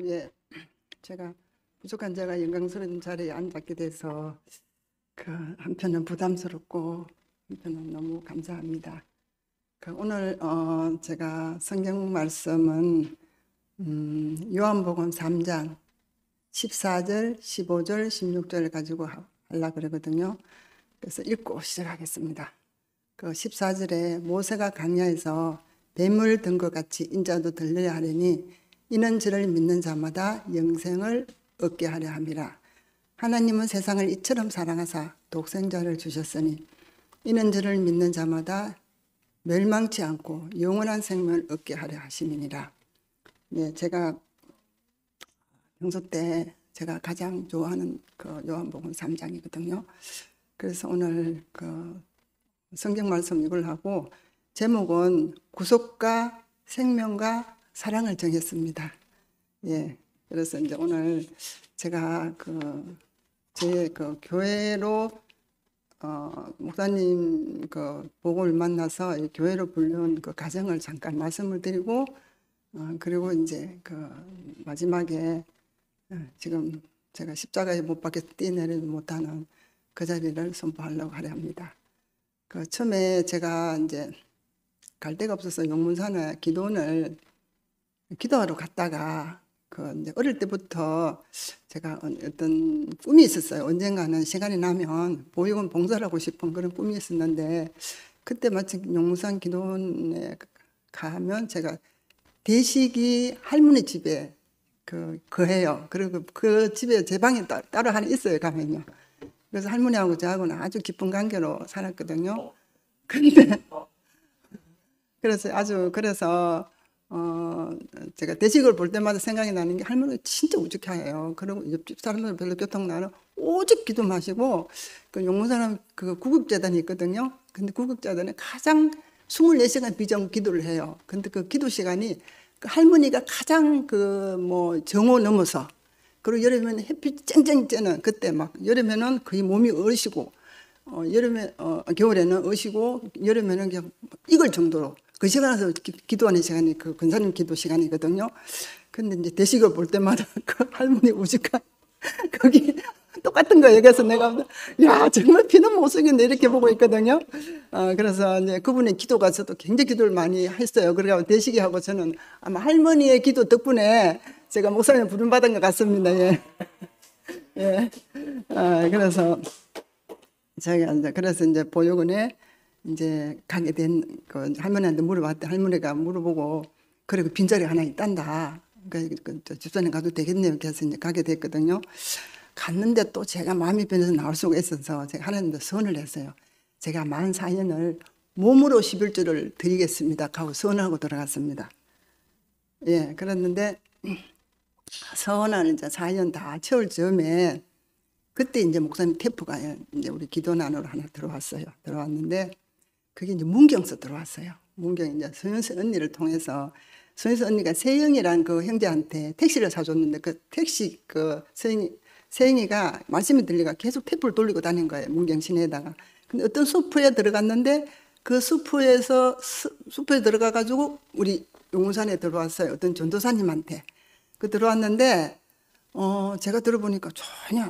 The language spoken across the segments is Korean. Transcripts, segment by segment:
예. 제가 부족한 제가 영광스러운 자리에 앉았게 돼서 한편은 부담스럽고 한편은 너무 감사합니다. 오늘 제가 성경 말씀은 요한복음 3장 14절, 15절, 16절 가지고 하려고 그러거든요. 그래서 읽고 시작하겠습니다. 14절에 모세가 광야에서 뱀을 든 것 같이 인자도 들려야 하려니 이는 저를 믿는 자마다 영생을 얻게 하려 함이라. 하나님은 세상을 이처럼 사랑하사 독생자를 주셨으니 이는 저를 믿는 자마다 멸망치 않고 영원한 생명을 얻게 하려 하심이니라. 네, 제가 평소 때 제가 가장 좋아하는 요한복음 3장이거든요. 그래서 오늘 성경 말씀 이걸 하고 제목은 구속과 생명과 사랑을 정했습니다. 예. 그래서 이제 오늘 제가 제 교회로 목사님 복음을 만나서 교회로 불려온 가정을 잠깐 말씀을 드리고 그리고 이제 마지막에 지금 제가 십자가에 못 박혀 뛰어내리지 못하는 그 자리를 선포하려고 하려 합니다. 처음에 제가 이제 갈 데가 없어서 용문산에 기도하러 갔다가 이제 어릴 때부터 제가 어떤 꿈이 있었어요. 언젠가는 시간이 나면 보육원 봉사를 하고 싶은 그런 꿈이 있었는데 그때 마침 용문산 기도원에 가면 제가 대식이 할머니 집에 거해요. 그리고 그 집에 제 방이 따로 하나 있어요. 가면요. 그래서 할머니하고 저하고는 아주 깊은 관계로 살았거든요. 근데 그래서 제가 대식을 볼 때마다 생각이 나는 게 할머니가 진짜 우직해요. 그리고 옆집 사람들 별로 교통 나는 오직 기도 마시고 용문사람 구국재단이 있거든요. 근데 구국재단에 가장 24시간 비전 기도를 해요. 근데 그 기도 시간이 할머니가 가장 정오 넘어서 그리고 여름에는 햇빛 쨍쨍 쬐는 그때 막 여름에는 거의 몸이 얼시고 겨울에는 얼시고 여름에는 그냥 익을 정도로 그 시간에서 기도하는 시간이 근사님 기도 시간이거든요. 근데 이제 대식을 볼 때마다 할머니 우직한 거기 똑같은 거예요. 그래서 내가 야 정말 피는 못 쓰겠네 이렇게 보고 있거든요. 그래서 이제 그분의 기도가 저도 굉장히 기도를 많이 했어요. 그래서 대식이 하고 저는 아마 할머니의 기도 덕분에 제가 목사님 부름 받은 것 같습니다. 예. 예. 그래서 이제 보육원에 이제 가게 된 할머니한테 물어봤더니 할머니가 물어보고 그리고 빈자리 하나 있단다. 집사님 가도 되겠네요. 그래서 이제 가게 됐거든요. 갔는데 또 제가 마음이 변해서 나올 수가 있어서 제가 하나님도 선을 했어요. 제가 44년을 몸으로 11조를 드리겠습니다. 하고 선하고 들어갔습니다. 예, 그랬는데 선을 이제 4년 다 채울 즈음에 그때 이제 목사님 테프가 이제 우리 기도난으로 하나 들어왔는데 그게 이제 문경서 들어왔어요. 문경 이제 서윤수 언니를 통해서 서윤수 언니가 세영이란 그 형제한테 택시를 사줬는데 그 택시 세영이가 말씀이 들리가 계속 테프를 돌리고 다닌 거예요. 문경 시내에다가. 근데 어떤 숲에 들어갔는데 그 숲에 들어가 가지고 우리 용문산에 들어왔어요. 어떤 전도사님한테. 들어왔는데 제가 들어보니까 전혀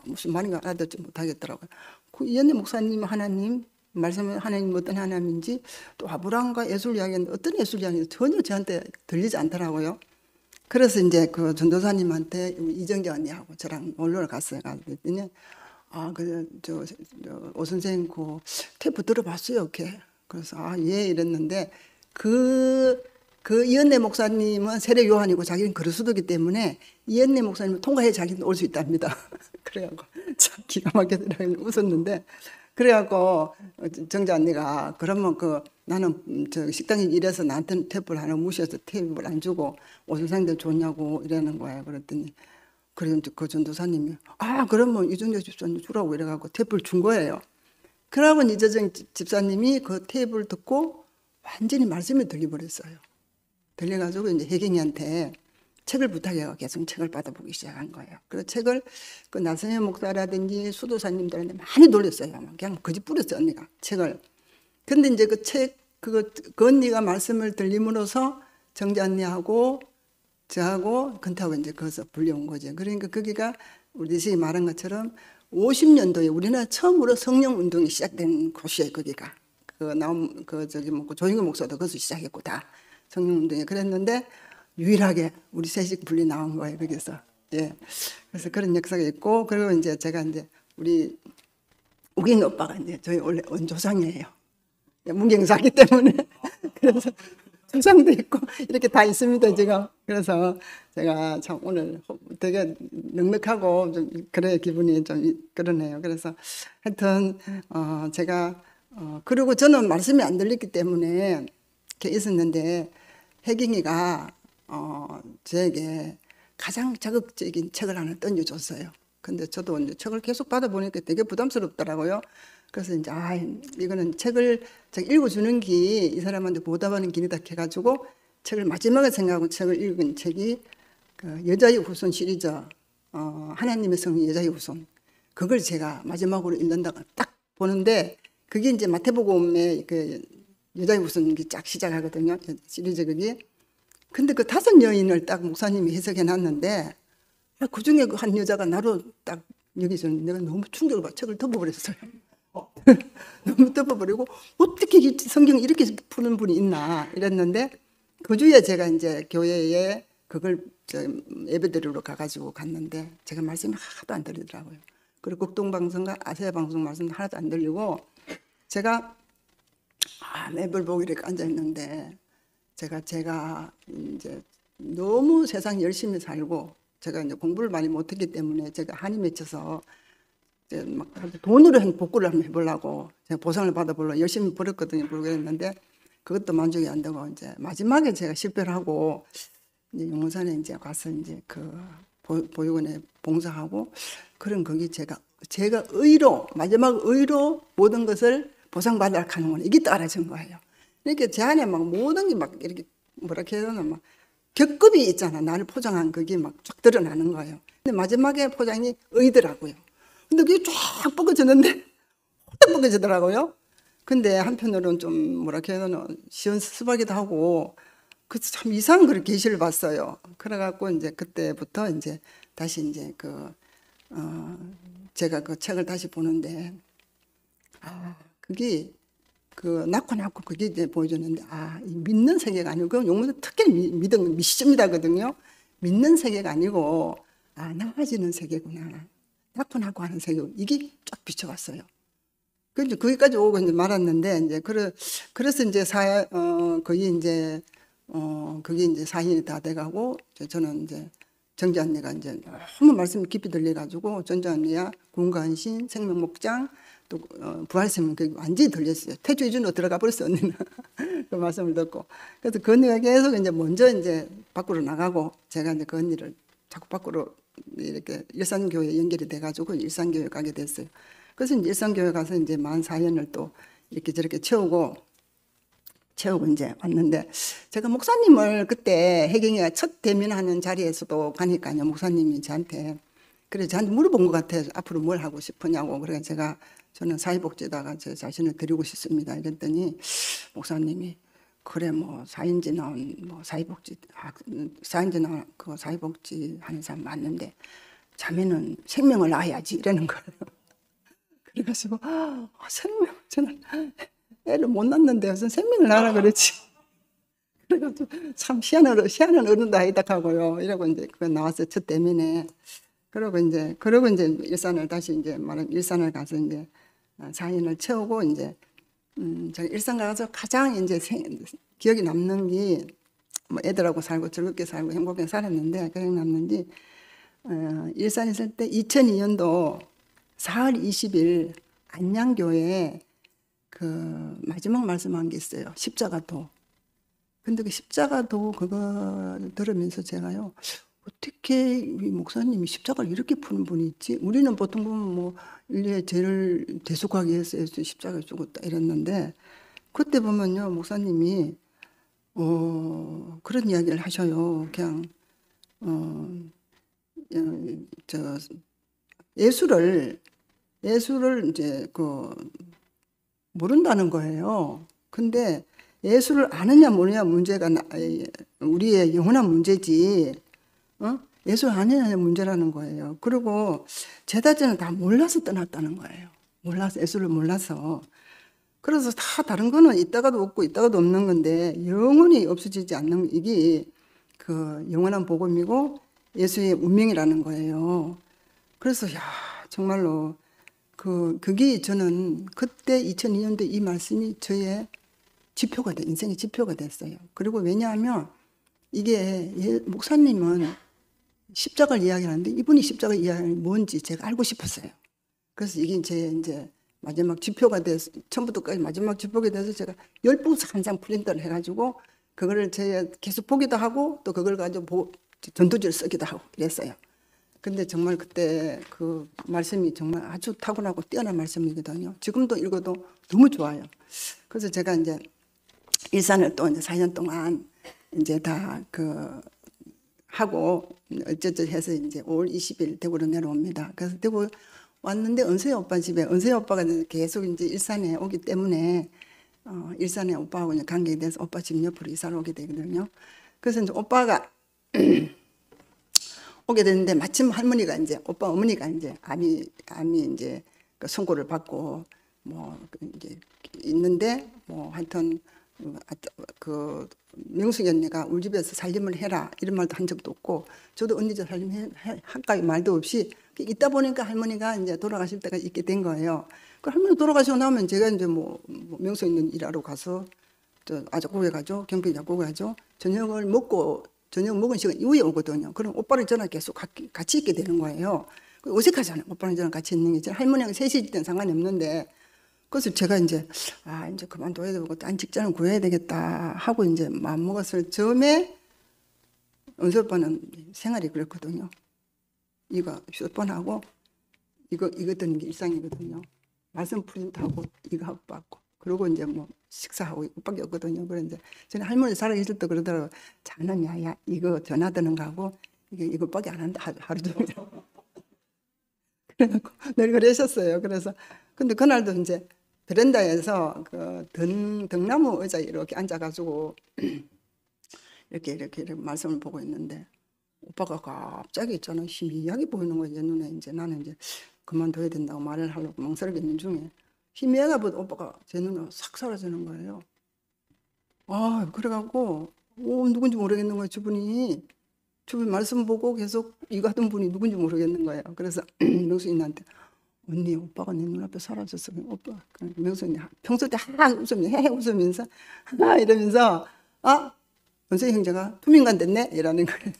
무슨 말인가 알아듣지 못하겠더라고요. 이현희 목사님 하나님 말씀은 하나님 어떤 하나님인지 또 아브라함과 예술 이야기인데 어떤 예술 이야기인지 전혀 저한테 들리지 않더라고요. 그래서 이제 그 전도사님한테 이정재 언니하고 저랑 놀러 갔어요. 갔더니 오 선생님 테이프 들어봤어요. 이렇게. 그래서 예 이랬는데 이은혜 목사님은 세례 요한이고 자기는 그리스도이기 때문에 이은혜 목사님은 통과해 자기는 올 수 있답니다. 그래갖고 참 기가 막히더라고 웃었는데 그래갖고 정자 언니가 그러면 나는 식당에 일해서 나한테는 테이프를 하나 무시해서 테이프를 안 주고 오선생들 좋냐고 이러는 거예요. 그랬더니 그래 그 전도사님이 그러면 이정재 집사님 주라고 이래갖고 테이프를 준 거예요. 그러고 이재정 집사님이 그 테이프를 듣고 완전히 말씀이 들려버렸어요. 들려가지고 이제 혜경이한테 책을 부탁해서 계속 책을 받아보기 시작한 거예요. 그래서 책을 나선현 목사라든지 수도사님들한테 많이 돌렸어요. 그냥 거짓 뿌렸어요, 언니가 책을. 근데 이제 그 언니가 말씀을 들림으로써 정자 언니하고 저하고 근태하고 이제 거기서 불려온 거죠. 그러니까 거기가 우리 대식이 말한 것처럼 50년도에 우리나라 처음으로 성령 운동이 시작된 곳이에요. 거기가 저기 뭐 조영규 목사도 거기서 시작했고 다 성령 운동이 그랬는데 유일하게 우리 세식 분리 나온 거예요. 거기서. 예. 그래서 그런 역사가 있고 그리고 이제 제가 이제 우리 우경 오빠가 이제 저희 원래 원조상이에요. 문경사기 때문에 그래서 조상도 있고 이렇게 다 있습니다 지금. 그래서 제가 참 오늘 되게 넉넉하고 좀 그래 기분이 좀 그러네요. 그래서 하여튼 제가 그리고 저는 말씀이 안 들렸기 때문에 이렇게 있었는데 혜경이가 저에게 가장 자극적인 책을 하나 던져줬어요. 근데 저도 이제 책을 계속 받아보니까 되게 부담스럽더라고요. 그래서 이제 이거는 책을 제가 읽어주는 기 이 사람한테 보답하는 길이다 해가지고 책을 마지막에 생각하고 책을 읽은 책이 그 여자의 후손 시리즈 하나님의 성의 여자의 후손 그걸 제가 마지막으로 읽는다고 딱 보는데 그게 이제 마태복음의 그 여자의 후손 쫙 시작하거든요. 시리즈 그게. 근데 그 5 여인을 딱 목사님이 해석해 놨는데 그 중에 그 한 여자가 나로 딱 여기서 내가 너무 충격을 받아 책을 덮어버렸어요. 너무 덮어버리고 어떻게 성경을 이렇게 푸는 분이 있나 이랬는데 그 주에 제가 이제 교회에 그걸 예배드리러 가가지고 갔는데 제가 말씀이 하나도 안 들리더라고요. 그리고 국동방송과 아세아방송 말씀도 하나도 안 들리고 제가 매불 보고 이렇게 앉아있는데 제가 이제 너무 세상 열심히 살고 제가 이제 공부를 많이 못했기 때문에 제가 한이 맺혀서 이제 막 돈으로 한 복구를 한번 해보려고 제가 보상을 받아보려고 열심히 벌었거든요. 그랬는데 그것도 만족이 안 되고 이제 마지막에 제가 실패를 하고 이제 용산에 이제 가서 이제 그 보육원에 봉사하고 그런 거기 제가 의로 마지막 의로 모든 것을 보상받으라 하는 이게 또 알아진 거예요. 그러니까 제 안에 막 모든 게 막 이렇게 뭐라 해야 되나 막 겹급이 있잖아. 나를 포장한 그게 막 쫙 드러나는 거예요. 근데 마지막에 포장이 의더라고요. 근데 그게 쫙 뻗어졌는데 쫙 뻗어지더라고요. 근데 한편으로는 좀 뭐라 해야 되나 시원스럽기도 하고 그래서 참 이상한 그런 계시를 봤어요. 그래갖고 이제 그때부터 이제 다시 이제 제가 그 책을 다시 보는데 그게 낳고 그게 이제 보여줬는데 이 믿는 세계가 아니고 용문은 특히 믿음 미시점이다거든요. 믿는 세계가 아니고 나아지는 세계구나. 낳고 하는 세계 이게 쫙 비춰봤어요. 그래서 거기까지 오고 이제 말았는데 이제 그래서 이제 거기 이제 그게 이제 4년이 다 돼가고 저는 이제 정자 언니가 이제 너무 말씀이 깊이 들려가지고 정자 언니야 군관신 생명목장 또 부활생명 그 완전히 들렸어요. 태주이준으로 들어가 버렸어 언니는 그 말씀을 듣고 그래서 그 언니가 계속 이제 먼저 이제 밖으로 나가고 제가 이제 그 언니를 자꾸 밖으로 이렇게 일산교회 연결이 돼가지고 일산교회 가게 됐어요. 그래서 이제 일산교회 가서 이제 만 4년을 또 이렇게 저렇게 채우고 이제 왔는데 제가 목사님을 그때 혜경이가 첫 대면하는 자리에서도 가니까요. 목사님이 저한테 물어본 것 같아요. 앞으로 뭘 하고 싶으냐고. 그래서 저는 사회복지에다가 제 자신을 드리고 싶습니다. 이랬더니 목사님이 그래 뭐 사인지 나온 뭐 사회복지 그 사회복지 하는 사람 맞는데 자매는 생명을 낳아야지 이러는 거예요. 그래가지고 생명 저는 애를 못 낳는데 무슨 생명을 낳으라 그랬지. 그래가지고 참 희한한 어른도 아니다 하고요. 이러고 이제 그거 나왔어요. 첫 대면에. 그러고 이제 일산을 다시 이제 일산을 가서 이제 4년을 채우고 이제 제가 일산 가서 가장 이제 기억이 남는 게 뭐 애들하고 살고 즐겁게 살고 행복하게 살았는데 기억이 남는 게 일산에 있을 때 2002년도 4월 20일 안양교회에 그 마지막 말씀한 게 있어요. 십자가도. 근데 그 십자가도 그거 들으면서 제가요. 어떻게 이 목사님이 십자가를 이렇게 푸는 분이 있지? 우리는 보통 보면 뭐 인류의 죄를 대속하기 위해서 십자가를 죽었다 이랬는데 그때 보면요 목사님이 그런 이야기를 하셔요. 그냥 예수를 이제 모른다는 거예요. 근데 예수를 아느냐 모르냐 문제가 우리의 영원한 문제지. 예수를 아느냐 문제라는 거예요. 그리고 제자들은 다 몰라서 떠났다는 거예요. 몰라서, 예수를 몰라서. 그래서 다 다른 거는 있다가도 없고 있다가도 없는 건데 영원히 없어지지 않는 이게 그 영원한 복음이고 예수의 운명이라는 거예요. 그래서 야 정말로 그게 저는 그때 2002년도 이 말씀이 저의 지표가 인생의 지표가 됐어요. 그리고 왜냐하면 이게 목사님은 십자가를 이야기하는데 이분이 십자가 이야기하는 뭔지 제가 알고 싶었어요. 그래서 이게 제 이제 마지막 지표가 돼서 처음부터까지 마지막 지표가 돼서 제가 10부서 한 장 프린터를 해가지고 그거를 제가 계속 보기도 하고 또 그걸 가지고 전도지를 쓰기도 하고 이랬어요. 근데 정말 그때 그 말씀이 정말 아주 탁월하고 뛰어난 말씀이거든요. 지금도 읽어도 너무 좋아요. 그래서 제가 이제 일산을 또 이제 4년 동안 이제 다 하고 어쩌저 해서 이제 5월 20일 대구로 내려옵니다. 그래서 대구 왔는데 은서희 오빠 집에, 은서희 오빠가 계속 이제 일산에 오기 때문에 일산에 오빠하고 이제 관계에 대해서 오빠 집 옆으로 이사를 오게 되거든요. 그래서 이제 오빠가 오게 됐는데 마침 할머니가 이제 오빠 어머니가 이제 암이 이제 그 선고를 받고 뭐 이제 있는데 뭐 하여튼 그 명숙이 언니가 우리 집에서 살림을 해라 이런 말도 한 적도 없고 저도 언니 집 살림 한가위 말도 없이 있다 보니까 할머니가 이제 돌아가실 때가 있게 된 거예요. 그 할머니 돌아가시고 나면 제가 이제 뭐 명숙 있는 일하러 가서 저 아작고개 가죠, 경비 작고개 가죠. 저녁을 먹고 저녁 먹은 시간 이후에 오거든요. 그럼 오빠랑 저랑 계속 같이 있게 되는 거예요. 어색하잖아요. 오빠랑 저랑 같이 있는 게. 할머니랑 셋이 있을 땐 상관이 없는데. 그래서 제가 이제 이제 그만둬야 되고 딴 직장을 구해야 되겠다 하고 이제 마음 먹었을 즈음에 은서 오빠는 생활이 그랬거든요. 이거 휴대폰하고 이거 드는 게 일상이거든요. 말씀 프린트하고 이거 하고 받고 그리고 이제 뭐 식사하고 이거밖에 없거든요. 그런데 저는 할머니 살아계실 때 그러더라고요. 자는 야야 이거 전화 드는 거 하고 이거밖에 안 한다 하루 종일. 그래갖고 늘 그러셨어요. 그래서 근데 그날도 이제 베란다에서 그 등나무 의자에 이렇게 앉아가지고 이렇게 말씀을 보고 있는데 오빠가 갑자기 있잖아 희미하게 보이는 거예요. 제 눈에 이제 나는 이제 그만둬야 된다고 말을 하려고 멍설하게 있는 중에 희미하다 보다 오빠가 제 눈에 싹 사라지는 거예요. 그래갖고 누군지 모르겠는 거예요. 주변 말씀 보고 계속 이거 하던 분이 누군지 모르겠는 거예요. 그래서 명수인한테 언니 오빠가 내 눈앞에 사라졌어. 오빠 명수님 평소 때 웃으면서 이러면서 원수희 형제가 투민관 됐네 이러는 거예요.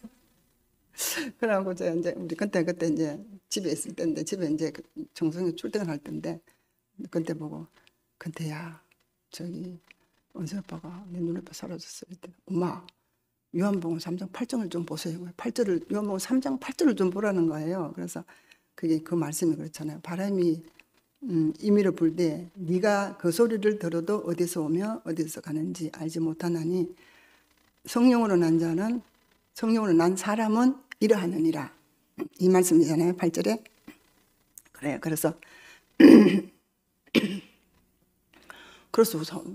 그러고 제가 이제 우리 그때 이제 집에 있을 때인데 집에 이제 정성이 출퇴근 할 때인데 그때 보고 근데야 저기 원수 오빠가 내 눈앞에 사라졌어. 이때 엄마 요한복음 3장 8절을 좀 보세요. 요한복음 3장 8절을 좀 보라는 거예요. 그래서 그게 그 말씀이 그렇잖아요. 바람이 임의로 불 때 네가 그 소리를 들어도 어디서 오며 어디서 가는지 알지 못하나니 성령으로 난 사람은 이러하느니라. 이 말씀이잖아요. 8절에. 그래요. 그래서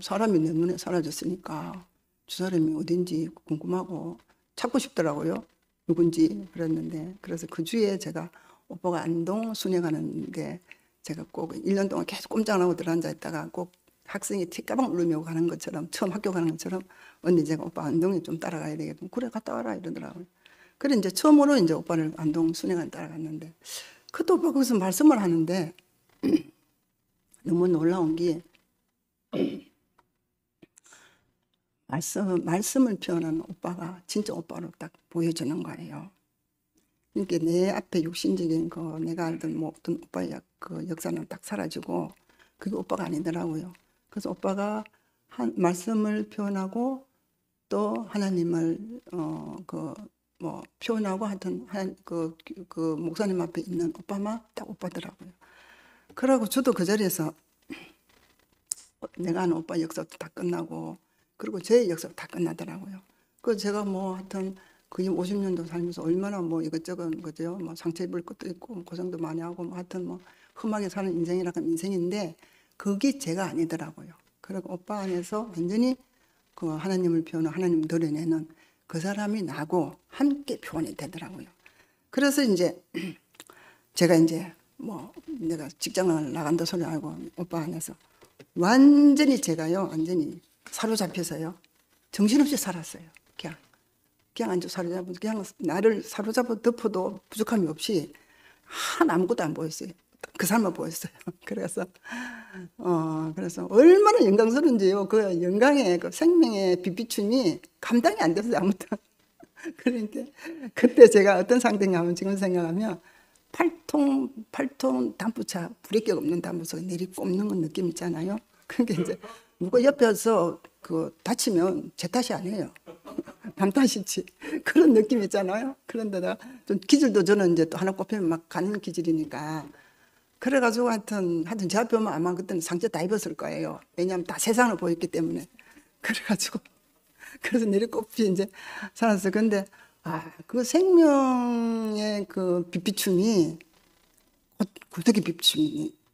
사람이 내 눈에 사라졌으니까 저 사람이 어딘지 궁금하고 찾고 싶더라고요. 누군지 그랬는데 그래서 그 주에 제가 오빠가 안동 순회가는데 제가 꼭 1년 동안 계속 꼼짝 안 하고 들어앉아 있다가 꼭 학생이 티가방 울리며 가는 것처럼 처음 학교 가는 것처럼 언니 제가 오빠 안동에 좀 따라가야 되겠다. 그래 갔다 와라 이러더라고요. 그래 이제 처음으로 이제 오빠를 안동 순회관 따라갔는데 그때 오빠 거기서 말씀을 하는데 너무 놀라운 게 말씀을 표현하는 오빠가 진짜 오빠로 딱 보여주는 거예요. 그러니까 내 앞에 육신적인 내가 알던 뭐 어떤 오빠의 그 역사는 딱 사라지고 그게 오빠가 아니더라고요. 그래서 오빠가 말씀을 표현하고 또 하나님을 표현하고 하여튼 그 목사님 앞에 있는 오빠만 딱 오빠더라고요. 그러고 저도 그 자리에서 내가 아는 오빠 역사도 다 끝나고 그리고 제 역사도 다 끝나더라고요. 그래서 제가 뭐 하여튼 거의 50년도 살면서 얼마나 뭐 이것저것 거죠. 뭐 상처 입을 것도 있고 고생도 많이 하고 뭐 하여튼 뭐 험하게 사는 인생이라고 하면 인생인데 그게 제가 아니더라고요. 그리고 오빠 안에서 완전히 그 하나님을 표현하고 하나님 드러내는 그 사람이 나고 함께 표현이 되더라고요. 그래서 이제 제가 이제 뭐 내가 직장을 나간다 소리 알고 오빠 안에서 완전히 제가요 완전히 사로잡혀서요 정신없이 살았어요. 그냥 앉아 사로잡고 그냥 나를 사로잡아 덮어도 부족함이 없이 아무것도 안 보였어요. 그 삶만 보였어요. 그래서 얼마나 영광스러운지요. 그 영광의 그 생명의 빛비춤이 감당이 안 됐어요. 아무튼 그러니까 그때 제가 어떤 상태인가 하면 지금 생각하면 8톤 단부차 브레이크가 없는 단부차가 내리꼽는 건 느낌 있잖아요. 그러니까 이제 누가 옆에서 그 다치면 제 탓이 아니에요. 남 탓이지. 그런 느낌 있잖아요. 그런데다가 좀 기질도 저는 이제 또 하나 꼽히면 막 가는 기질이니까. 그래가지고 하여튼 제 앞에 오면 아마 그때는 상처 다 입었을 거예요. 왜냐하면 다 세상을 보였기 때문에. 그래가지고 그래서 내리꼽히 이제 살았어요. 근데 그 생명의 그 빛비춤이 고독의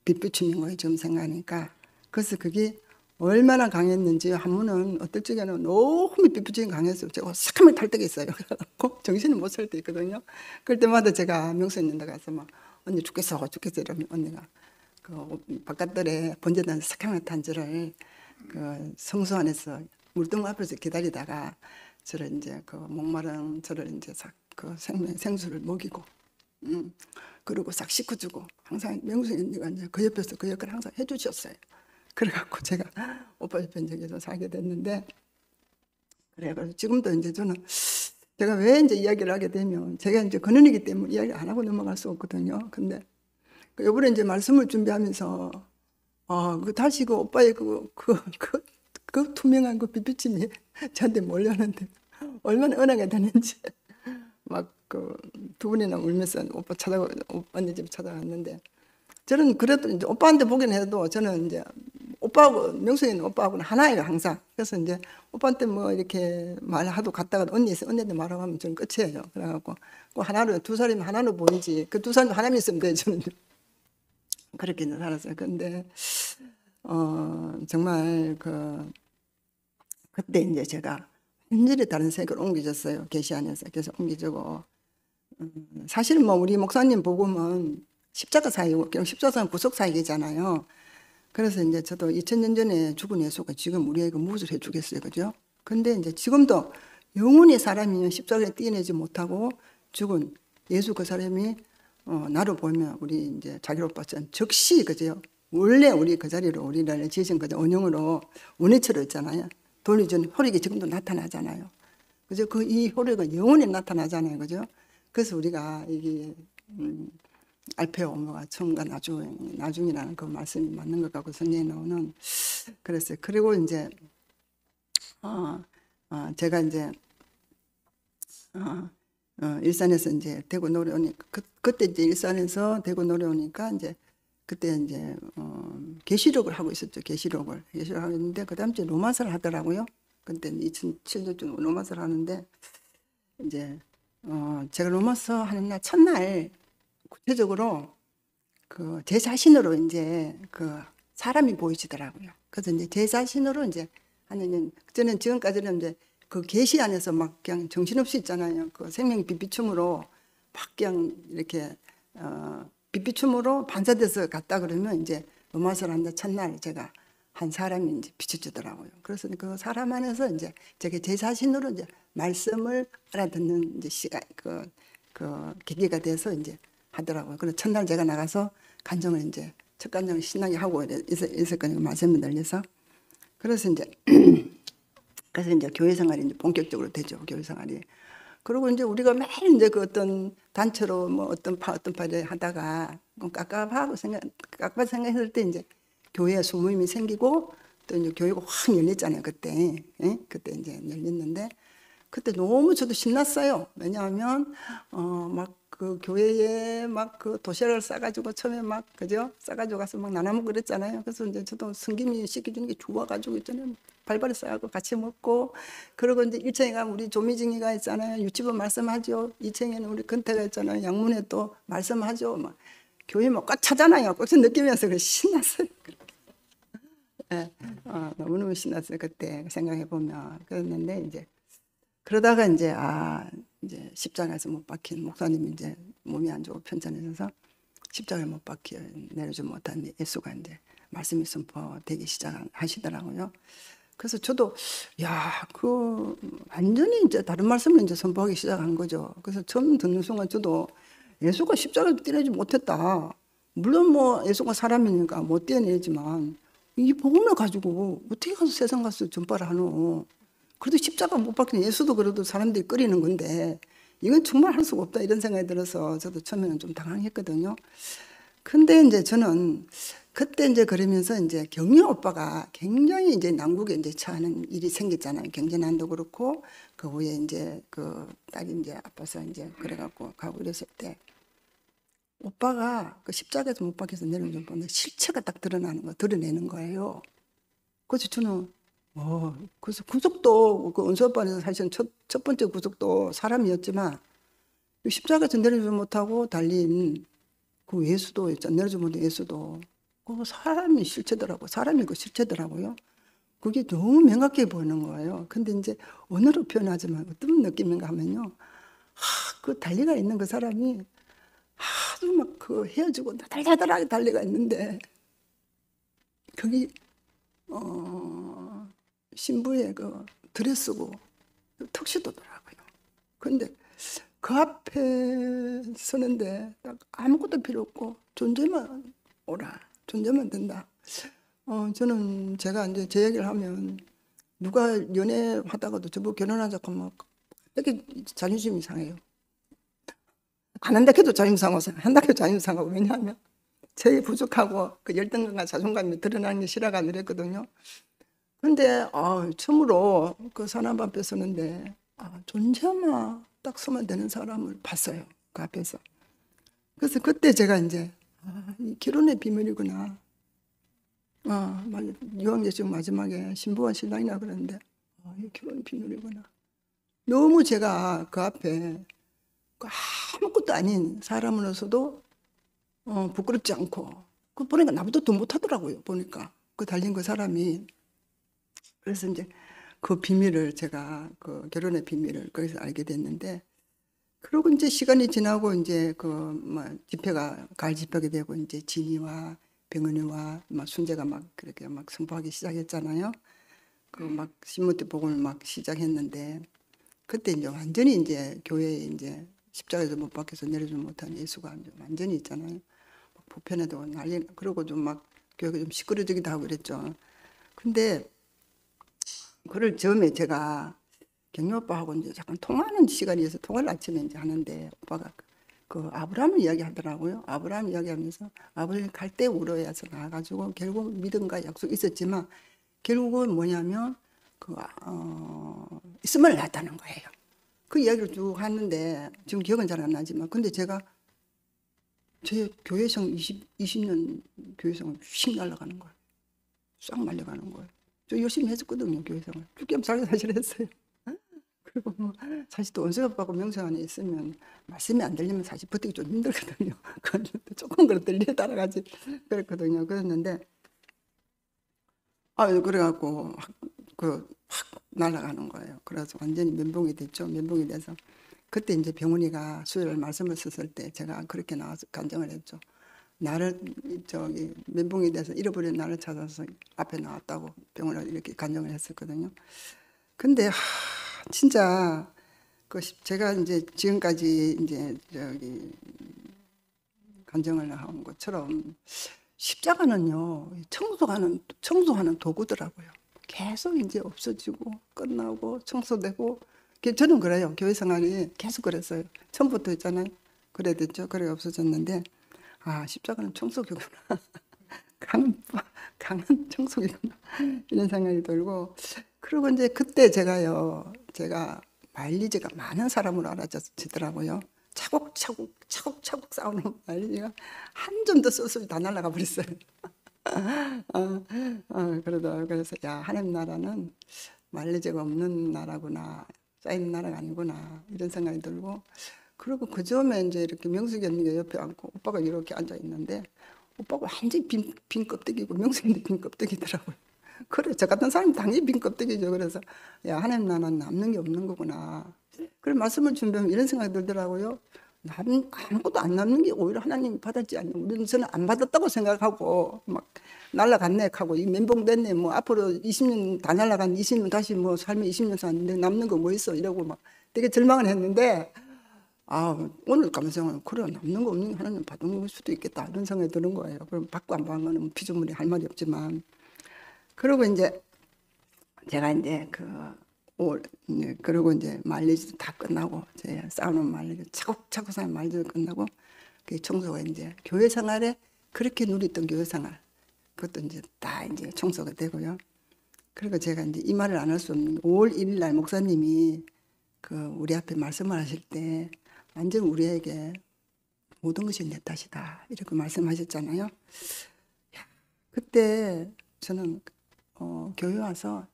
빛비춤인 거예요. 지금 생각하니까. 그래서 그게 얼마나 강했는지 한문은 어떨 적에는 너무 빛비춤이 강했어요. 제가 새카맣게 탈때겠어요. 그래갖고 정신을 못 찰 때 있거든요. 그럴 때마다 제가 명수 있는 데 가서 막 언니 죽겠어 이러면 언니가 그 바깥들에 번제단 새카맣게 탄 저를 그 성수 안에서 물동 앞에서 기다리다가 저를 이제 그 목마른 저를 이제 그 생수를 먹이고 그리고 싹 씻어주고 항상 명수 언니가 이제 그 옆에서 그 역할을 항상 해주셨어요. 그래갖고 제가 오빠 옆에 이제 계속 살게 됐는데 그래가지고 지금도 이제 저는 제가 왜 이제 이야기를 하게 되면 제가 이제 근원이기 때문에 이야기 안 하고 넘어갈 수 없거든요. 근데 요번에 이제 말씀을 준비하면서 그 다시 그 오빠의 그 투명한 그 빛비침이 저한테 몰려오는데 얼마나 은혜가 되는지 막 그 두 분이나 울면서 언니 집 찾아갔는데 저는 그래도 이제 오빠한테 보긴 해도 저는 이제 오빠하고 명수이는 오빠하고는 하나예요 항상. 그래서 이제 오빠한테 뭐 이렇게 말하도 갔다가 언니한테 말하고 하면 저는 끝이에요. 그래갖고 그 하나로 두 사람이 하나로 보이지 그 두 사람이 하나만 있으면 돼요. 저는 그렇게 살았어요. 근데 정말 그때 이제 제가 완전히 다른 세계로 옮겨졌어요. 계시 안에서 계속 옮겨지고 사실은 뭐 우리 목사님 복음은 십자가 사이고 십자가는 구속 사이잖아요. 그래서 이제 저도 2000년 전에 죽은 예수가 지금 우리에게 무엇을 해주겠어요, 그죠? 근데 이제 지금도 영원히 사람이면 십자가에 띄어내지 못하고 죽은 예수 그 사람이 나를 보면 우리 이제 자기로 봤던 즉시 그죠? 원래 우리 그 자리로 우리를 지으신 거죠. 원형으로 원위치로 있잖아요. 돌리준 호력이 지금도 나타나잖아요. 그죠? 이 호력은 영원히 나타나잖아요, 그죠? 그래서 우리가 이게 알페 오메가 처음과 나중이라는 그 말씀이 맞는 것 같고 성경에 나오는 그랬어요. 그리고 이제 제가 이제 일산에서 이제 대구 노래 오니까 그때 이제 일산에서 대구 노래 오니까 이제 그때 이제 계시록을 하고 있었죠. 계시록을 하고 있는데 그 다음 주에 로마서를 하더라고요. 그때 2007년쯤 로마서를 하는데 이제 제가 로마서 하는 날 첫날 구체적으로 제 자신으로 이제 사람이 보이시더라고요. 그래서 이제 제 자신으로 이제 하는 저는 지금까지는 이제 그 계시 안에서 막 그냥 정신없이 있잖아요. 그 생명 빛비춤으로 막 그냥 이렇게 빛비춤으로 반사돼서 갔다 그러면 이제 로마서를 한다 첫날 제가 한 사람이 이제 비춰주더라고요. 그래서 그 사람 안에서 이제 제 자신으로 이제 말씀을 알아듣는 이제 시간 그 계기가 돼서 이제 하더라고요. 그래서 첫날 제가 나가서 간정을 이제 첫 간정을 신나게 하고 있었거든요. 말씀을 들려서. 그래서 이제 교회 생활이 이제 본격적으로 되죠. 교회 생활이. 그리고 이제 우리가 매일 이제 그 어떤 단체로 뭐 어떤 파를 하다가 깝깝하고 생각했을 때 이제 교회에 소모임이 생기고 또 이제 교회가 확 열렸잖아요. 그때. 예? 그때 이제 열렸는데 그때 너무 저도 신났어요. 왜냐하면 막 그 교회에 막 그 도시락을 싸가지고 처음에 막 그죠? 싸가지고 가서 막 나눠 먹고 그랬잖아요. 그래서 이제 저도 성김이 시켜주는 게 좋아가지고 있잖아요. 발발이 싸고 같이 먹고 그리고 이제 1층에 가면 우리 조미징이가 있잖아요. 유치부 말씀하죠. 2층에는 우리 근태가 있잖아요. 양문에 또 말씀하죠. 막 교회 뭐 꽉 차잖아요. 꽉 찬 느낌이어서 신났어요. 예, 너무너무 신났어요. 그때 생각해 보면. 그랬는데 이제 그러다가 이제 이제 십자가에서 못 박힌 목사님이 이제 몸이 안 좋고 편찮으셔서 십자가에 못 박혀 내려주지 못한 예수가 이제 말씀이 선포되기 시작하시더라고요. 그래서 저도 그 완전히 이제 다른 말씀을 이제 선포하기 시작한 거죠. 그래서 처음 듣는 순간 저도 예수가 십자가에 떼내지 못했다. 물론 뭐 예수가 사람이니까 못 떼내지만 이 복음을 가지고 어떻게 가서 세상 가서 전파를 하노? 그래도 십자가 못 박힌 예수도 그래도 사람들이 꺼리는 건데 이건 정말 할 수가 없다 이런 생각이 들어서 저도 처음에는 좀 당황했거든요. 근데 이제 저는 그때 이제 그러면서 이제 경리 오빠가 굉장히 이제 난국에 이제 처하는 일이 생겼잖아요. 경제난도 그렇고 그 후에 이제 그 딸이 이제 아파서 이제 그래갖고 가고 이랬을 때 오빠가 그 십자가에서 못 박혀서 내려오는 좀 보는데 실체가 딱 드러내는 거예요. 그래서 저는 그래서 구속도 그 은수 오빠는 사실은 첫 번째 구속도 사람이었지만 십자가에서 내려주지 못하고 달린 그 예수도 있잖아요. 내려주지 못한 예수도 그 사람이 실체더라고. 사람이 그 실체더라고요. 그게 너무 명확해 보이는 거예요. 근데 이제 언어로 표현하지만 어떤 느낌인가 하면요. 그 달리가 있는 그 사람이 아주 막 그 헤어지고 달달달하게 달리가 있는데 거기 신부의 그 드레스고 턱시도더라고요. 근데 그 앞에 서는데 딱 아무것도 필요 없고 존재만 오라. 존재만 된다. 저는 제가 이제 제 얘기를 하면 누가 연애하다가도 저보고 결혼하자고 하면 되게 자존심이 상해요. 안 한다 해도 자존심 상하고 한다 해도 자존심 상하고 왜냐하면 제 부족하고 그 열등감과 자존감이 드러나는 게 싫어가 그랬거든요. 근데 처음으로 그 사람 앞에 서는데 존재만 딱 서면 되는 사람을 봤어요. 그 앞에서. 그래서 그때 제가 이제 이 결혼의 비밀이구나. 유황제식 마지막에 신부와 신랑이라 그러는데 이 결혼의 비밀이구나. 너무 제가 그 앞에 아무것도 아닌 사람으로서도 부끄럽지 않고 그 보니까 나보다 더 못하더라고요. 보니까 그 달린 그 사람이. 그래서 이제 그 비밀을 제가 그 결혼의 비밀을 거기서 알게 됐는데 그러고 이제 시간이 지나고 이제 그 뭐 집회가 가을 집회가 되고 이제 진이와 병은이와 막 순재가 막 그렇게 막 선포하기 시작했잖아요. 그 막 신문대 복음을 막 시작했는데 그때 이제 완전히 이제 교회에 이제 십자가에서 못 박혀서 내려주지 못한 예수가 완전히 있잖아요. 막 보편에도 난리 그러고 좀 막 교회가 좀 시끄러지기도 하고 그랬죠. 근데 그걸 처음에 제가 경리 오빠하고 이제 잠깐 통화하는 시간이 있어서 통화를 아침에 이제 하는데 오빠가 그 아브라함을 이야기하더라고요. 아브라함 이야기하면서 아브라함이 갈대 우러에서 나와가지고 결국 믿음과 약속이 있었지만 결국은 뭐냐면 있음을 낳았다는 거예요. 그 이야기를 쭉 하는데 지금 기억은 잘 안 나지만 근데 제가 제 교회성 20년 교회성을 휙 날아가는 거예요. 싹 말려가는 거예요. 저 열심히 했었거든요. 교회생활. 죽겸살게 사실 했어요. 그리고 뭐 사실 또 원수 오빠하고 명수 안에 있으면 말씀이 안 들리면 사실 버티기 좀 힘들거든요. 조금 그래도 들려 따라가지 그랬거든요. 그랬는데 그래갖고 확 날아가는 거예요. 그래서 완전히 면봉이 됐죠. 면봉이 돼서 그때 이제 병훈이가 수요일 말씀을 썼을 때 제가 그렇게 나와서 간증을 했죠. 나를 저기 면봉이 돼서 잃어버린 나를 찾아서 앞에 나왔다고 병원을 이렇게 간증을 했었거든요. 근데 진짜 제가 이제 지금까지 이제 저기 간증을 한 것처럼 십자가는요 청소하는 도구더라고요. 계속 이제 없어지고 끝나고 청소되고 저는 그래요. 교회 생활이 계속 그랬어요. 처음부터 있잖아요. 그래 됐죠. 그래 없어졌는데 십자가는 청소기구나. 강한 청소기구나. 이런 생각이 들고 그리고 이제 그때 제가 마일리지가 많은 사람으로 알아지더라고요. 차곡차곡 쌓아놓은 마일리지가 한 점도 쓸 다 날아가 버렸어요. 그래서 하나님 나라는 마일리지가 없는 나라구나. 쌓이는 나라가 아니구나. 이런 생각이 들고 그리고 그 점에 이제 이렇게 명숙이 언니가 옆에 앉고 오빠가 이렇게 앉아 있는데 오빠가 완전히 빈 껍데기고 명숙이는 빈 껍데기더라고요. 그래, 저 같은 사람 당연히 빈 껍데기죠. 그래서 야, 하나님 나는 남는 게 없는 거구나. 그런 말씀을 준비하면 이런 생각이 들더라고요. 아무것도 안 남는 게 오히려 하나님이 받았지 않나. 우리는 저는 안 받았다고 생각하고 막 날라갔네 하고 이 멘붕 됐네. 뭐 앞으로 20년 다 날라간 20년 다시 뭐 삶에 20년 사는데 남는 거 뭐 있어 이러고 막 되게 절망을 했는데 오늘 감상은 그래 남는 거 없는 게 하나님 받은 걸 수도 있겠다 이런 생각이 드는 거예요. 그럼 받고 안 받은 거는 피조물이 할 말이 없지만 그리고 이제 제가 이제 그리고 이제 말리지도 다 끝나고 제 싸우는 말리지 차곡차곡 쌓인 말리지도 끝나고 그 청소가 이제 교회 생활에 그렇게 누렸던 교회 생활 그것도 이제 다 이제 청소가 되고요. 그리고 제가 이제 이 말을 안 할 수 없는 게 5월 1일 날 목사님이 우리 앞에 말씀을 하실 때 완전 우리에게 모든 것이 내 탓이다 이렇게 말씀하셨잖아요. 그때 저는 교회 와서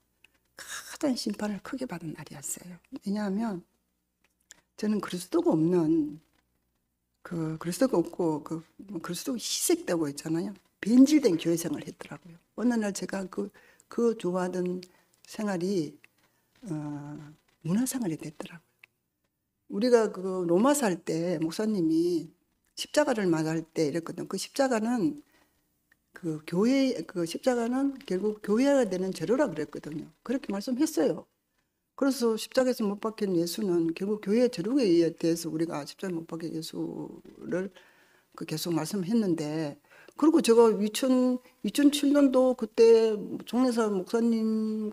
가장 심판을 크게 받은 날이었어요. 왜냐하면 저는 그리스도가 없는 그리스도가 없고 그리스도가 희색되고 있잖아요. 변질된 교회 생활을 했더라고요. 어느 날 제가 그 좋아하던 생활이 문화 생활이 됐더라고요. 우리가 로마 살 때 목사님이 십자가를 맞을 때 이랬거든. 그 십자가는 십자가는 결국 교회가 되는 재료라 그랬거든요. 그렇게 말씀했어요. 그래서 십자가에서 못 박힌 예수는 결국 교회의 재료에 대해서 우리가 십자가에 못 박힌 예수를 계속 말씀했는데, 그리고 제가 2007년도 그때 종례사 목사님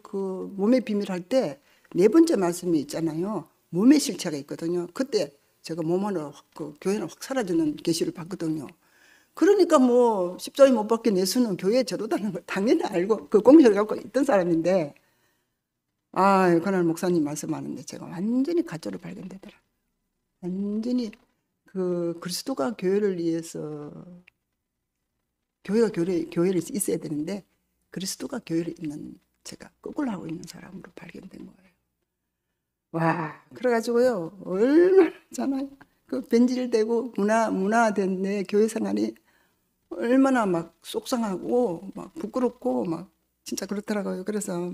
몸의 비밀 할 때 네 번째 말씀이 있잖아요. 몸의 실체가 있거든요. 그때 제가 몸 안으로 교회는 확 사라지는 계시를 봤거든요. 그러니까 뭐 십자가에 못 박힌 예수는 교회의 재료다는 걸 당연히 알고 그 공식을 갖고 있던 사람인데, 그날 목사님 말씀하는데 제가 완전히 가짜로 발견되더라. 완전히 그리스도가 교회를 위해서 교회가 교회를 있어야 되는데 그리스도가 교회를 있는 제가 거꾸로 하고 있는 사람으로 발견된 거예요. 와, 그래가지고요 얼마나 잖아요. 변질되고 문화된 내 교회 생활이 얼마나 막 속상하고 막 부끄럽고 막 진짜 그렇더라고요. 그래서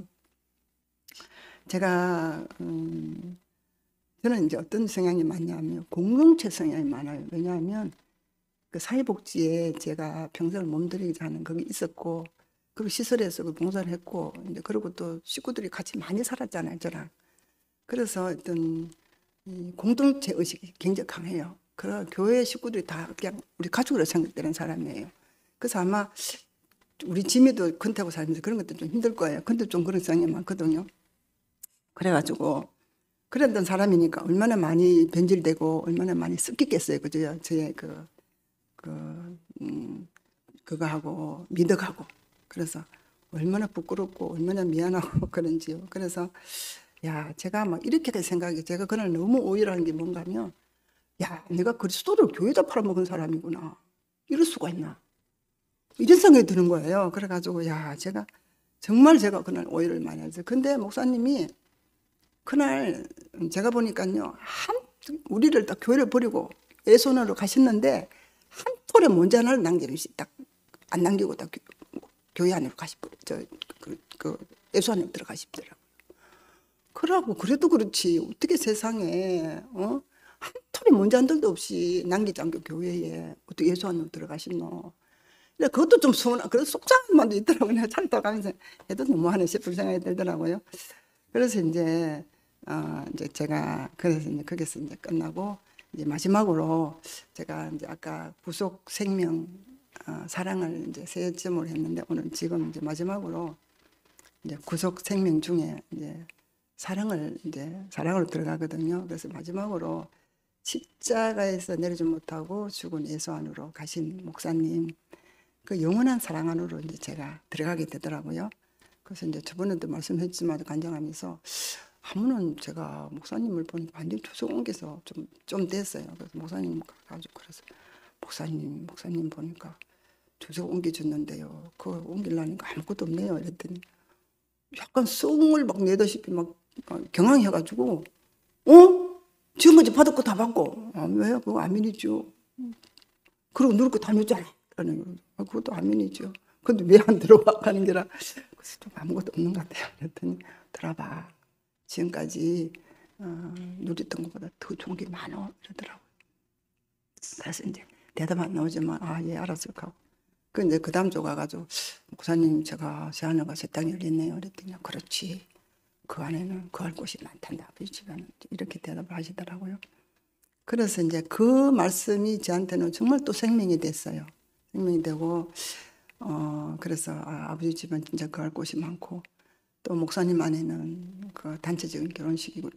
제가 저는 이제 어떤 성향이 많냐면 공동체 성향이 많아요. 왜냐하면 사회복지에 제가 평생을 몸들이지 않은 거기 있었고, 그리고 시설에서 봉사를 했고, 이제 그리고 또 식구들이 같이 많이 살았잖아요, 저랑. 그래서 어떤 공동체 의식이 굉장히 강해요. 그래서 교회 식구들이 다 그냥 우리 가족으로 생각되는 사람이에요. 그래서 아마 우리 지미도 근태하고 살면서 그런 것도 좀 힘들 거예요. 근데 좀 그런 성향이 많거든요. 그래가지고 그랬던 사람이니까 얼마나 많이 변질되고 얼마나 많이 섞이겠어요. 그죠? 저의 그거하고 미덕하고. 그래서 얼마나 부끄럽고 얼마나 미안하고 그런지요. 그래서 제가 막 이렇게 생각이, 제가 그날 너무 오해라는 게 뭔가 하면, 내가 그리스도를 교회에다 팔아먹은 사람이구나. 이럴 수가 있나. 이런 생각이 드는 거예요. 그래가지고, 제가 그날 오해를 많이 했어요. 근데 목사님이 그날 제가 보니까요, 우리를 딱 교회를 버리고 예손으로 가셨는데, 한 톨의 먼지 하나를 남김없이 딱 안 남기고 딱 교회 안으로 예수 안으로 들어가시더라고요. 그러고 그래도 그렇지 어떻게 세상에 한 톨의 먼지 한 톨도 없이 남기지 않고 교회에 어떻게 예수 안으로 들어가시노. 그것도 좀 그래도 속상한 마음도 있더라고요. 그냥 차를 타고 가면서 해도 너무하네 싶은 생각이 들더라고요. 그래서 이제 제가 거기서 이제 끝나고 이제 마지막으로 제가 이제 아까 구속 생명 사랑을 이제 세 점으로 했는데, 오늘 지금 이제 마지막으로 이제 구속 생명 중에 이제 사랑으로 들어가거든요. 그래서 마지막으로 십자가에서 내리지 못하고 죽은 예수 안으로 가신 목사님, 그 영원한 사랑 안으로 이제 제가 들어가게 되더라고요. 그래서 이제 저번에도 말씀했지만 간증하면서 한번은 제가 목사님을 보니까 완전히 조속 옮겨서 좀 됐어요. 그래서 목사님 가가지고 그래서 목사님 보니까 조속 옮겨줬는데요. 그거 옮기려니까 아무것도 없네요. 이랬더니 약간 썽을 막 내다시피 막 경황해가지고 지금까지 받을 거 다 받고 왜요? 그거 아멘이죠. 그리고 누를 거 다 줬잖아. 그것도 아멘이죠. 근데 왜 안 들어와? 하는 게라 글쎄 좀 아무것도 없는 것 같아요. 그랬더니 들어봐. 지금까지 누렸던 것보다 더 좋은 게 많어. 이러더라고요. 그래서 이제 대답 안 나오지만 아, 예, 알았을 하고. 그 이제 그 다음 주 가가지고 목사님 제가 새 하늘과 새 땅이 열렸네요. 그랬더니 그렇지. 그 안에는 거할 곳이 많단다. 아버지 집안은 이렇게 대답을 하시더라고요. 그래서 이제 그 말씀이 저한테는 정말 또 생명이 됐어요. 생명이 되고 그래서 아, 아버지 집안 진짜 거할 곳이 많고 또 목사님 안에는 그 단체적인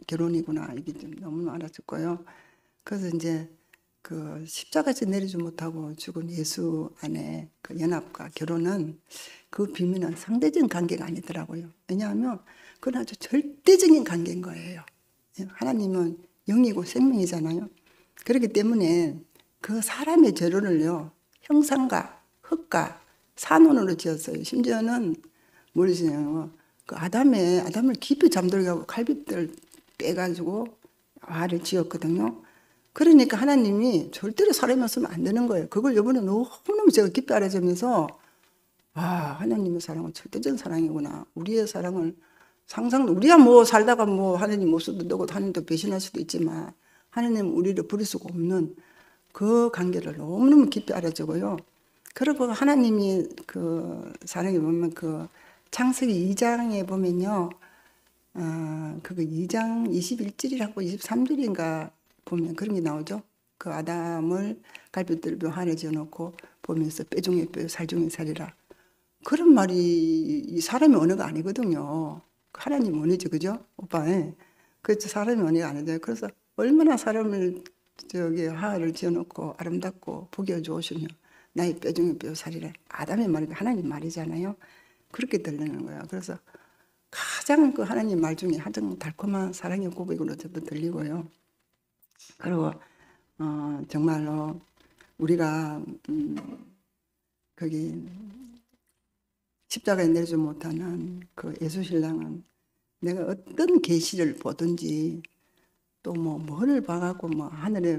결혼이구나 이게 좀 너무 알아졌고요. 그래서 이제 그 십자가에서 내리지 못하고 죽은 예수 안에 그 연합과 결혼은 그 비밀은 상대적인 관계가 아니더라고요. 왜냐하면 그건 아주 절대적인 관계인 거예요. 하나님은 영이고 생명이잖아요. 그렇기 때문에 그 사람의 재료를요 형상과 흙과 산원으로 지었어요. 심지어는 모르시냐고 그 아담을 깊이 잠들게 하고 갈빗들 빼가지고 아를 지었거든요. 그러니까 하나님이 절대로 사람이었으면 안 되는 거예요. 그걸 이번에 너무너무 제가 깊이 알아지면서 아, 하나님의 사랑은 절대적인 사랑이구나. 우리의 사랑을 우리야 뭐 살다가 뭐 하나님 모습도 되고 하나님도 배신할 수도 있지만 하나님은 우리를 부릴 수가 없는 그 관계를 너무너무 깊이 알아주고요. 그리고 하나님이 그 사랑에 보면 그 창세기 2장에 보면요. 그거 2장 21절이라고 23절인가 보면 그런 게 나오죠. 그 아담을 갈빗들 뼈 하나 지어놓고 보면서 뼈 중에 뼈, 살 중에 살이라. 그런 말이 이 사람의 언어가 아니거든요. 하나님 언어죠, 그죠? 오빠, 그렇죠. 사람의 언어가 아니죠. 그래서 얼마나 사람을 하하를 지어놓고 아름답고 보기 좋으시며 나의 뼈 중에 뼈 살이라. 아담의 말이 하나님 말이잖아요. 그렇게 들리는 거예요. 그래서 가장 그 하나님 말 중에 가장 달콤한 사랑의 고백으로 저도 들리고요. 그리고 정말로 우리가 거기 십자가에 내리지 못하는 그 예수신랑은 내가 어떤 계시를 보든지 또 뭐를 봐갖고 하늘에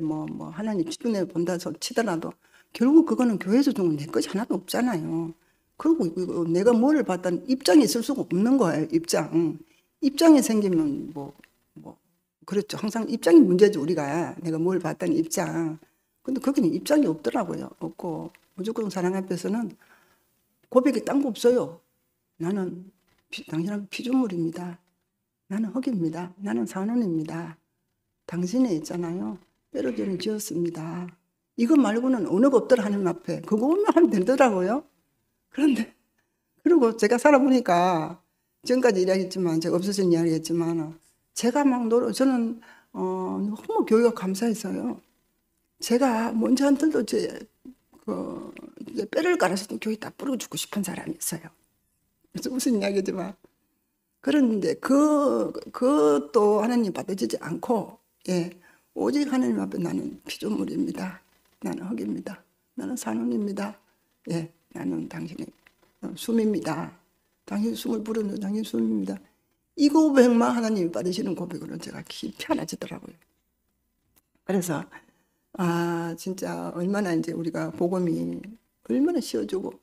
하나님 주둔에 본다 치더라도 결국 그거는 교회에서 주는 내 것이 하나도 없잖아요. 그리고 내가 뭐를 봤다는 입장이 있을 수가 없는 거예요. 입장이 생기면 그렇죠. 항상 입장이 문제죠. 우리가 내가 뭘 봤다는 입장. 근데 거기는 입장이 없더라고요. 없고 무조건 사랑 앞에서는 고백이 딴 거 없어요. 나는 당신은 피조물입니다. 나는 흙입니다. 나는 산원입니다. 당신에 있잖아요. 뼈로 저는 지었습니다. 이거 말고는 언어가 없더라 하나님 앞에. 그거만 하면 되더라고요. 그런데 그리고 제가 살아보니까 지금까지 이야기했지만 제가 없어진 이야기했지만 제가 저는 너무 교회가 감사했어요. 제가 먼저한테도 제 뼈를 갈아서 교회 다 뿌리고 죽고 싶은 사람이었어요. 그래서 무슨 이야기지만 그런데 그것도 하나님 받아주지 않고 오직 하나님 앞에 나는 피조물입니다. 나는 흙입니다. 나는 산원입니다. 나는 당신의 숨입니다. 당신 숨을 부르는 당신 숨입니다. 이 고백만 하나님이 받으시는 고백으로 제가 깊이 알아지더라고요. 그래서 진짜 얼마나 이제 우리가 복음이 얼마나 쉬워지고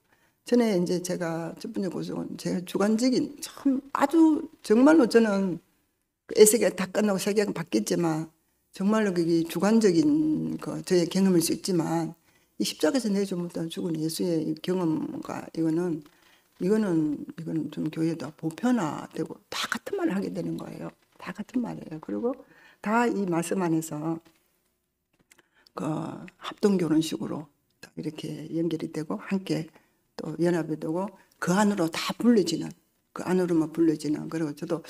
전에 이제 제가 첫 번째 고백은 제가 주관적인 참 아주 정말로 저는 에세겔 다 끝나고 세계가 바뀌었지만 정말로 그게 주관적인 저의 경험일 수 있지만 이 십자가에서 내지 못한 죽은 예수의 경험과 이거는 좀 교회도 보편화되고 다 같은 말을 하게 되는 거예요. 다 같은 말이에요. 그리고 다 이 말씀 안에서 그 합동 결혼식으로 이렇게 연결이 되고 함께 또 연합이 되고 그 안으로 다 불려지는 그 안으로만 불려지는. 그리고 저도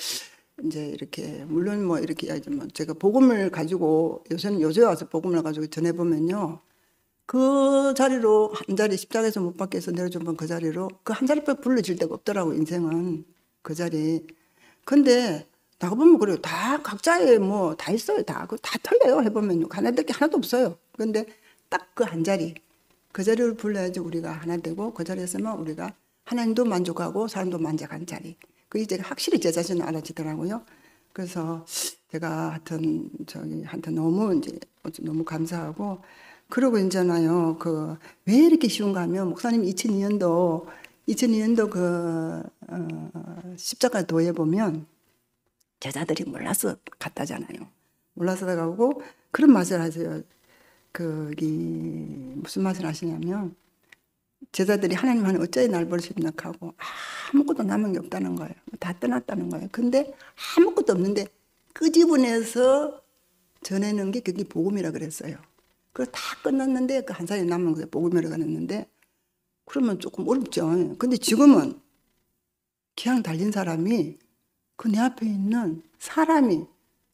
이제 이렇게 물론 이렇게 이야기하지만 제가 복음을 가지고 요새 와서 복음을 가지고 전해보면요. 그 자리로 한 자리 십자가에서 못 박혀서 내려주면 그 자리로 그 한 자리밖에 불러질 데가 없더라고 인생은 그 자리. 근데 나가 보면 그래요. 다 각자의 다 있어요. 다 틀려요. 해보면요. 하나 될 게 하나도 없어요. 근데 딱 그 한 자리 그 자리를 불러야지 우리가 하나 되고 그 자리에서만 우리가 하나님도 만족하고 사람도 만족한 자리. 그게 제가 확실히 제 자신을 알아지더라고요. 그래서 제가 하여튼 너무 감사하고. 그러고 이제나요, 왜 이렇게 쉬운가 하면, 목사님 2002년도 2002년도 십자가 도에 보면 제자들이 몰라서 갔다잖아요. 몰라서 가고 그런 말을 하세요. 거기 무슨 말을 하시냐면 제자들이 하나님 하는 어찌 날 버리십니까 하고 아무것도 남은 게 없다는 거예요. 다 떠났다는 거예요. 근데 아무것도 없는데 끄집어내서 전해는 게 그게 복음이라 그랬어요. 그래서 다 끝났는데 그 한 사람이 남은 게 복음이라 그랬는데 그러면 조금 어렵죠. 근데 지금은 기왕 달린 사람이 그 내 앞에 있는 사람이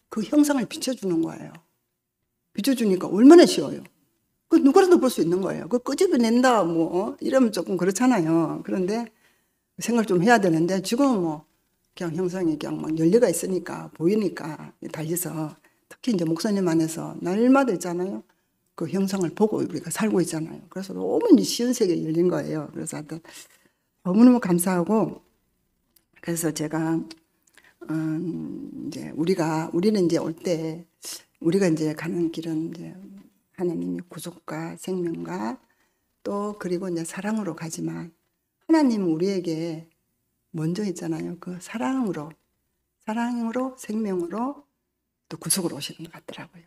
그 형상을 비춰주는 거예요. 비춰주니까 얼마나 쉬워요. 그 누구라도 볼 수 있는 거예요. 그 끄집어낸다 뭐 이러면 조금 그렇잖아요. 그런데 생각을 좀 해야 되는데 지금은 뭐 그냥 형상이 그냥 막 열려가 있으니까 보이니까 달려서 특히 이제 목사님 안에서 날마다 있잖아요. 그 형상을 보고 우리가 살고 있잖아요. 그래서 너무 이제 쉬운 세계에 열린 거예요. 그래서 하여튼 너무너무 감사하고 그래서 제가 이제 우리는 이제 올 때 우리가 이제 가는 길은 이제 하나님의 구속과 생명과 또 그리고 이제 사랑으로 가지만 하나님은 우리에게 먼저 있잖아요. 그 사랑으로 생명으로 또 구속으로 오시는 것 같더라고요.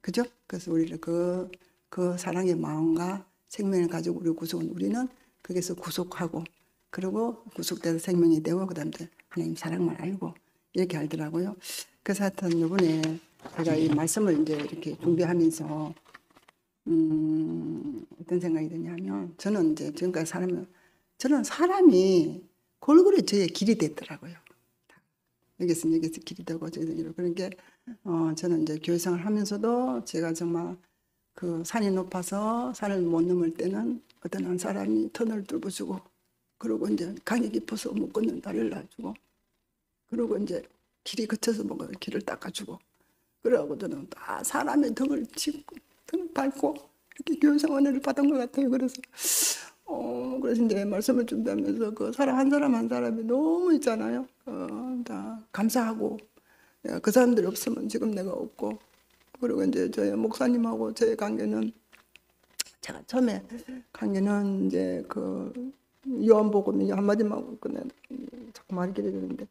그죠? 그래서 우리를 그 사랑의 마음과 생명을 가지고 우리는 거기서 구속하고 그리고 구속돼서 생명이 되고 그다음에 하나님 사랑만 알고 이렇게 알더라고요. 그래서 하여튼 이번에 제가 이 말씀을 이제 이렇게 준비하면서 어떤 생각이 드냐면 저는 이제 지금까지 저는 사람이 골고루 저의 길이 됐더라고요. 여기서 길이 되고 저기서 그런 게 저는 이제 교회생활을 하면서도 제가 정말 그 산이 높아서 산을 못 넘을 때는 어떤 한 사람이 터널을 뚫어주고 그리고 이제 강이 깊어서 못 걷는 다리를 놔주고 그리고 이제 길이 거쳐서 뭔가 길을 닦아주고 그러고 저는 다 사람의 등을 짚고 등을 밟고 이렇게 교회생활을 받은 것 같아요. 그래서 이제 말씀을 준비하면서 그 사람 한 사람 한 사람이 너무 있잖아요. 다 감사하고 그 사람들이 없으면 지금 내가 없고 그리고 이제 저희 목사님하고 저의 관계는 제가 처음에 관계는 이제 그 요한복음 이제 한마디만 끝내 자꾸 말이 길어지는데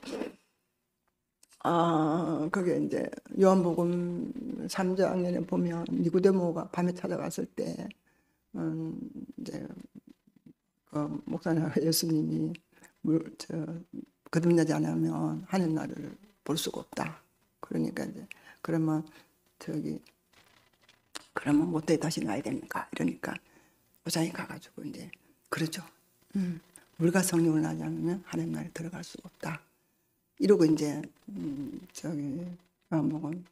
그게 이제 요한복음 3장에 보면 니고데모가 밤에 찾아갔을 때 이제 그 목사님 예수님이 거듭나지 않으면 하늘나라를 볼 수가 없다. 그러니까 이제 그러면 못돼 다시 나야 됩니까? 이러니까 보장이 가가지고 이제 그러죠. 물과 성령을 나지 않으면 하늘나라에 들어갈 수가 없다. 이러고 이제 요한복음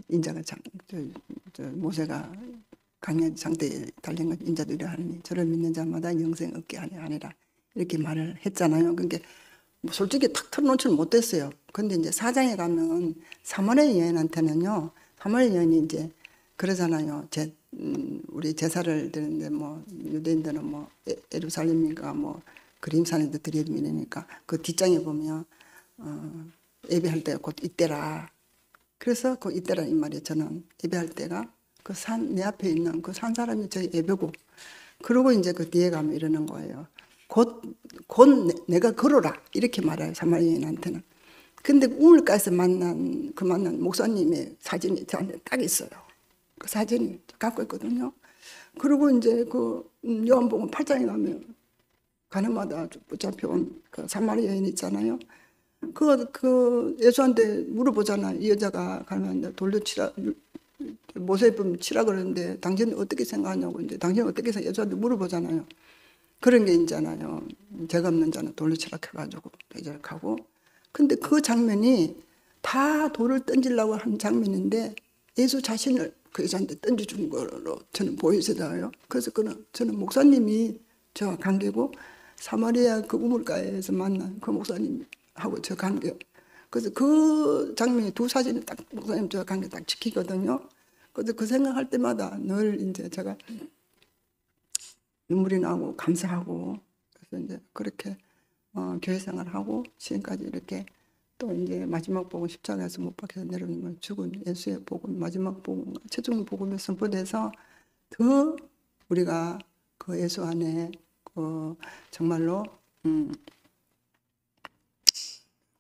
인자가 모세가 강연 장대에 달린 것 인자들이 하느니 저를 믿는 자마다 영생 얻게 하려 하니라 이렇게 말을 했잖아요. 그러니까 뭐 솔직히 탁 털어놓지는 못했어요. 근데 이제 4장에 가면 사마리아 여인한테는요, 사마리아 여인이 이제 그러잖아요. 우리 제사를 드리는데 뭐 유대인들은 뭐 예루살렘인가 뭐 그림산에도 드리니까 그 뒷장에 보면 예배할 때가 곧 이때라. 그래서 그 이때라 이 말이에요. 저는 예배할 때가 그 내 앞에 있는 그 산 사람이 저희 예배고 그러고 이제 그 뒤에 가면 이러는 거예요. 곧 내가 걸어라 이렇게 말해요. 사마리아인한테는. 근데 우물가에서 만난 목사님의 사진이 저한테 딱 있어요. 그 사진이 갖고 있거든요. 그리고 이제 그 요한복음 8장에 가면 가는마다 붙잡혀온 그 사마리아 여인 있잖아요. 그 예수한테 물어보잖아요. 이 여자가 가면 돌로 치라 모세품 치라 그러는데 당신은 어떻게 생각하냐고 이제 당신은 어떻게 생각 예수한테 물어보잖아요. 그런 게 있잖아요. 죄가 없는 자는 돌로 치라 해가지고 이제 가고. 근데 그 장면이 다 돌을 던지려고 한 장면인데 예수 자신을 그 여자한테 던져준 거로 저는 보이잖아요. 그래서 저는 목사님이 저와 관계고 사마리아 그 우물가에서 만난 그 목사님하고 저 관계. 그래서 그 장면이 두 사진이 딱 목사님 저 관계 딱 지키거든요. 그래서 그 생각할 때마다 늘 이제 제가 눈물이 나고 감사하고 그래서 이제 그렇게 교회 생활하고 지금까지 이렇게 또 이제 마지막 복음 십자가에서 못 박혀서 내려오는 죽은 예수의 복음 마지막 복음 최종 복음에 선포돼서 더 우리가 그 예수 안에 정말로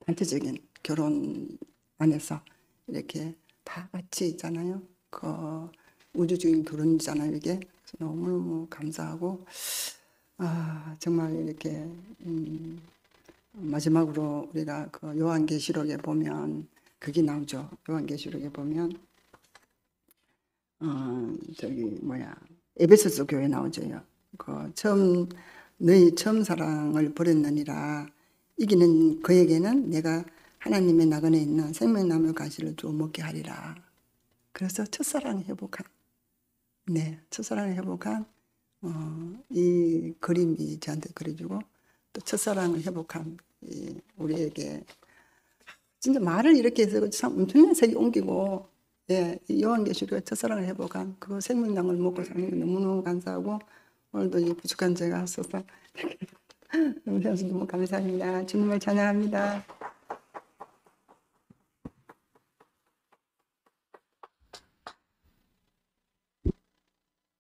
단체적인 결혼 안에서 이렇게 다 같이 있잖아요. 우주적인 결혼이잖아요, 이게. 그래서 너무너무 감사하고, 정말 이렇게, 마지막으로 우리가 요한계시록에 보면, 그게 나오죠. 요한계시록에 보면, 에베소서 교회 나오죠. 너희 처음 사랑을 버렸느니라. 이기는 그에게는 내가 하나님의 나그네에 있는 생명나무 가시를 주어 먹게 하리라. 그래서 첫사랑을 회복한, 첫사랑을 회복한 이 그림이 저한테 그려주고, 또 첫사랑을 회복한 우리에게 진짜 말을 이렇게 해서 참 엄청난 색이 옮기고, 이 요한계시록에 첫사랑을 회복한 그 생명나무를 먹고 사는 게 너무너무 감사하고, 오늘도 이 부족한 제가 있어서 너무 감사합니다. 주님을 찬양합니다.